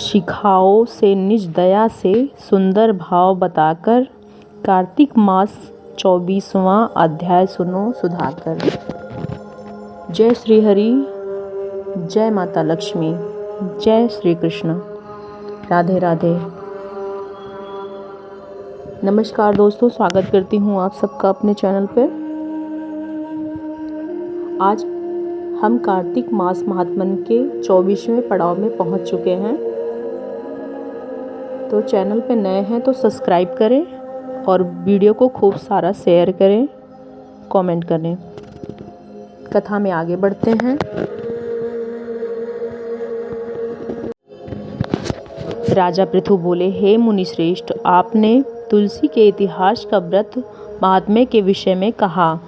शिखाओं से निज दया से सुंदर भाव बताकर कार्तिक मास 24वां अध्याय सुनो सुधाकर। जय श्री हरि, जय माता लक्ष्मी, जय श्री कृष्ण, राधे राधे। नमस्कार दोस्तों, स्वागत करती हूँ आप सबका अपने चैनल पर। आज हम कार्तिक मास महात्म्य के 24वें पड़ाव में पहुँच चुके हैं। तो चैनल पे नए हैं तो सब्सक्राइब करें और वीडियो को खूब सारा शेयर करें, कमेंट करें। कथा में आगे बढ़ते हैं। राजा पृथु बोले, हे मुनि श्रेष्ठ, आपने तुलसी के इतिहास का व्रत महात्म्य के विषय में कहा।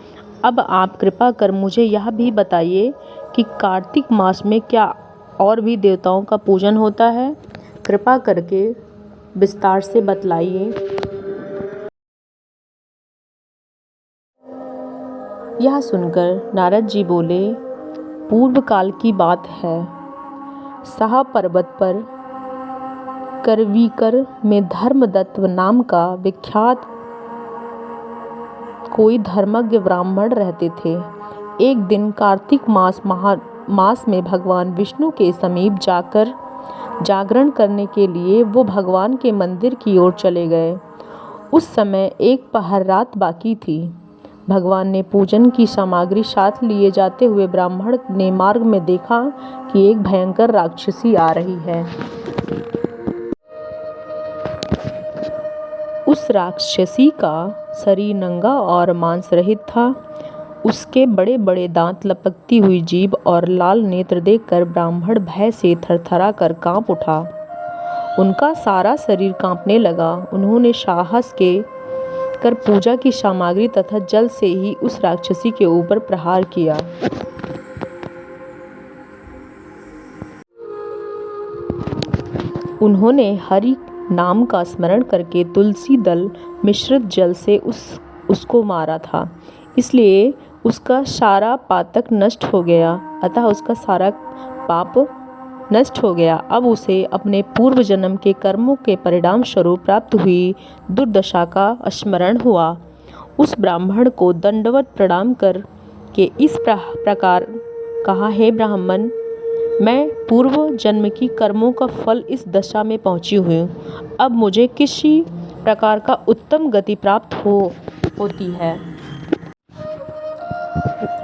अब आप कृपा कर मुझे यह भी बताइए कि कार्तिक मास में क्या और भी देवताओं का पूजन होता है? कृपा करके विस्तार से बतलाइए। यह सुनकर नारद जी बोले, पूर्व काल की बात है। साह पर्वत पर करवीकर में धर्मदत्त नाम का विख्यात कोई धर्मज्ञ ब्राह्मण रहते थे। एक दिन कार्तिक मास में भगवान विष्णु के समीप जाकर जागरण करने के लिए वो भगवान के मंदिर की ओर चले गए। उस समय एक पहर रात बाकी थी। भगवान ने पूजन की सामग्री साथ लिए जाते हुए ब्राह्मण ने मार्ग में देखा कि एक भयंकर राक्षसी आ रही है। उस राक्षसी का शरीर नंगा और मांस रहित था। उसके बड़े बड़े दांत, लपकती हुई जीभ और लाल नेत्र देखकर ब्राह्मण भय से थरथरा कर कांप उठा। उनका सारा शरीर कांपने लगा। उन्होंने साहस कर पूजा की सामग्री तथा जल से ही उस राक्षसी के ऊपर प्रहार किया। उन्होंने हरि नाम का स्मरण करके तुलसी दल मिश्रित जल से उसको मारा था। इसलिए उसका सारा पातक नष्ट हो गया, अतः उसका सारा पाप नष्ट हो गया। अब उसे अपने पूर्व जन्म के कर्मों के परिणाम स्वरूप प्राप्त हुई दुर्दशा का स्मरण हुआ। उस ब्राह्मण को दंडवत प्रणाम कर के इस प्रकार कहा, हे ब्राह्मण, मैं पूर्व जन्म की कर्मों का फल इस दशा में पहुंची हुई हूँ। अब मुझे किसी प्रकार का उत्तम गति प्राप्त होती है।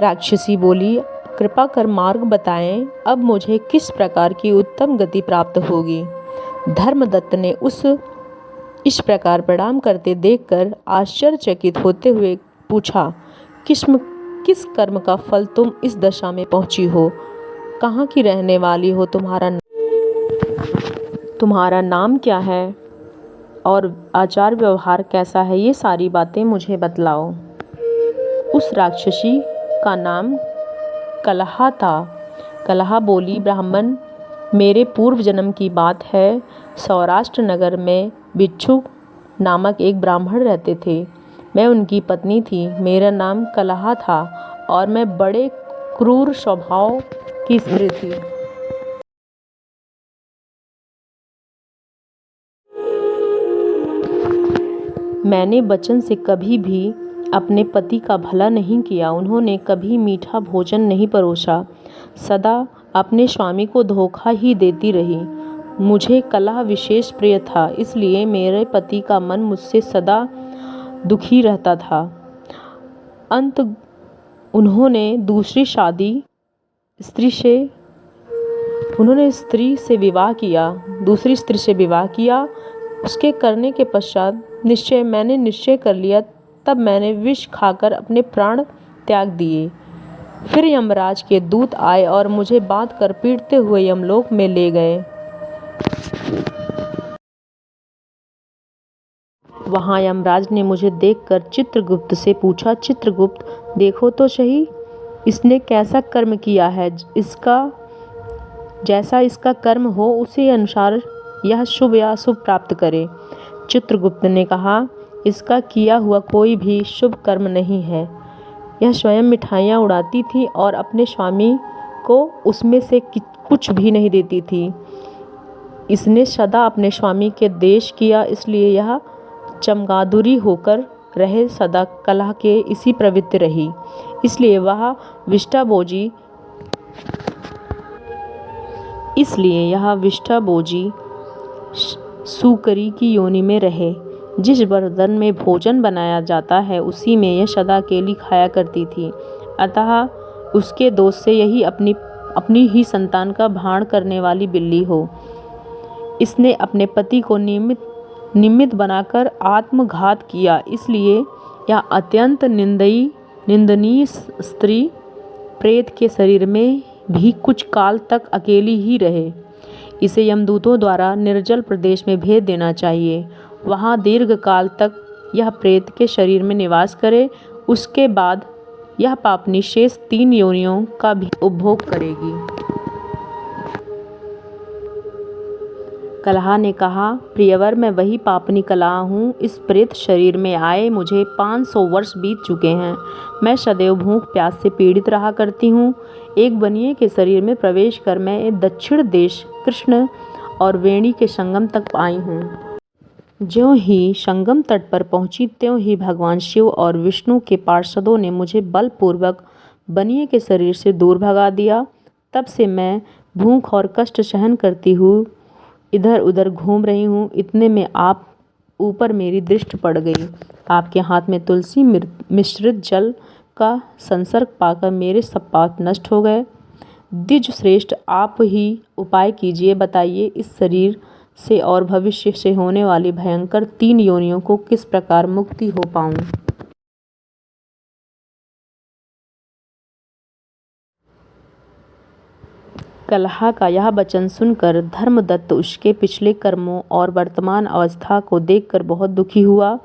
राक्षसी बोली, कृपा कर मार्ग बताएं, अब मुझे किस प्रकार की उत्तम गति प्राप्त होगी? धर्मदत्त ने इस प्रकार प्रणाम करते देखकर आश्चर्यचकित होते हुए पूछा, किस कर्म का फल तुम इस दशा में पहुंची हो? कहाँ की रहने वाली हो? तुम्हारा नाम क्या है और आचार व्यवहार कैसा है? ये सारी बातें मुझे बतलाओ। उस राक्षसी का नाम कलहा था। कलहा बोली, ब्राह्मण, मेरे पूर्व जन्म की बात है। सौराष्ट्र नगर में बिच्छू नामक एक ब्राह्मण रहते थे। मैं उनकी पत्नी थी। मेरा नाम कलहा था और मैं बड़े क्रूर स्वभाव की स्त्री थी। मैंने वचन से कभी भी अपने पति का भला नहीं किया। उन्होंने कभी मीठा भोजन नहीं परोसा, सदा अपने स्वामी को धोखा ही देती रही। मुझे कलह विशेष प्रिय था, इसलिए मेरे पति का मन मुझसे सदा दुखी रहता था। अंत उन्होंने दूसरी स्त्री से विवाह किया। उसके करने के पश्चात मैंने निश्चय कर लिया। तब मैंने विष खाकर अपने प्राण त्याग दिए। फिर यमराज के दूत आए और मुझे बांध कर पीटते हुए यमलोक में ले गए। वहां यमराज ने मुझे देखकर चित्रगुप्त से पूछा, चित्रगुप्त, देखो तो सही, इसने कैसा कर्म किया है। जैसा इसका कर्म हो उसी अनुसार यह शुभ या अशुभ प्राप्त करे। चित्रगुप्त ने कहा, इसका किया हुआ कोई भी शुभ कर्म नहीं है। यह स्वयं मिठाइयाँ उड़ाती थी और अपने स्वामी को उसमें से कुछ भी नहीं देती थी। इसने सदा अपने स्वामी के देश किया, इसलिए यह चमगादुरी होकर रहे, सदा कलह के इसी प्रवृत्ति रही। इसलिए यह विष्ठाभोजी सूकरी की योनि में रहे। जिस बर्तन में भोजन बनाया जाता है उसी में यह सदा अकेली खाया करती थी। अतः उसके दोष से यही अपनी ही संतान का भाण करने वाली बिल्ली हो। इसने अपने पति को निमित्त बनाकर आत्मघात किया, इसलिए यह अत्यंत निंदनीय स्त्री प्रेत के शरीर में भी कुछ काल तक अकेली ही रहे। इसे यमदूतों द्वारा निर्जल प्रदेश में भेज देना चाहिए, वहाँ दीर्घ काल तक यह प्रेत के शरीर में निवास करे। उसके बाद यह पापनी शेष 3 योनियों का भी उपभोग करेगी। कलहा ने कहा, प्रियवर, मैं वही पापनी कलहा हूँ। इस प्रेत शरीर में आए मुझे 500 वर्ष बीत चुके हैं। मैं सदैव भूख प्यास से पीड़ित रहा करती हूँ। एक बनिए के शरीर में प्रवेश कर मैं दक्षिण देश कृष्ण और वेणी के संगम तक आई हूँ। ज्यों ही संगम तट पर पहुँची त्यों ही भगवान शिव और विष्णु के पार्षदों ने मुझे बलपूर्वक बनिए के शरीर से दूर भगा दिया। तब से मैं भूख और कष्ट सहन करती हुई इधर उधर घूम रही हूँ। इतने में आप ऊपर मेरी दृष्टि पड़ गई। आपके हाथ में तुलसी मिश्रित जल का संसर्ग पाकर मेरे सब पाप नष्ट हो गए। द्विज श्रेष्ठ, आप ही उपाय कीजिए, बताइए इस शरीर से और भविष्य से होने वाली भयंकर 3 योनियों को किस प्रकार मुक्ति हो पाऊँ। कलहा का यह वचन सुनकर धर्मदत्त उसके पिछले कर्मों और वर्तमान अवस्था को देखकर बहुत दुखी हुआ।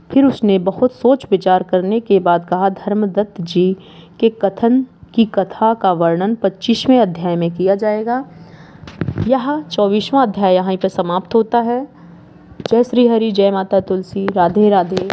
फिर उसने बहुत सोच विचार करने के बाद कहा, धर्मदत्त जी के कथन की कथा का वर्णन 25वें अध्याय में किया जाएगा। यह 24वां अध्याय यहाँ पर समाप्त होता है। जय श्री हरि, जय माता तुलसी, राधे राधे।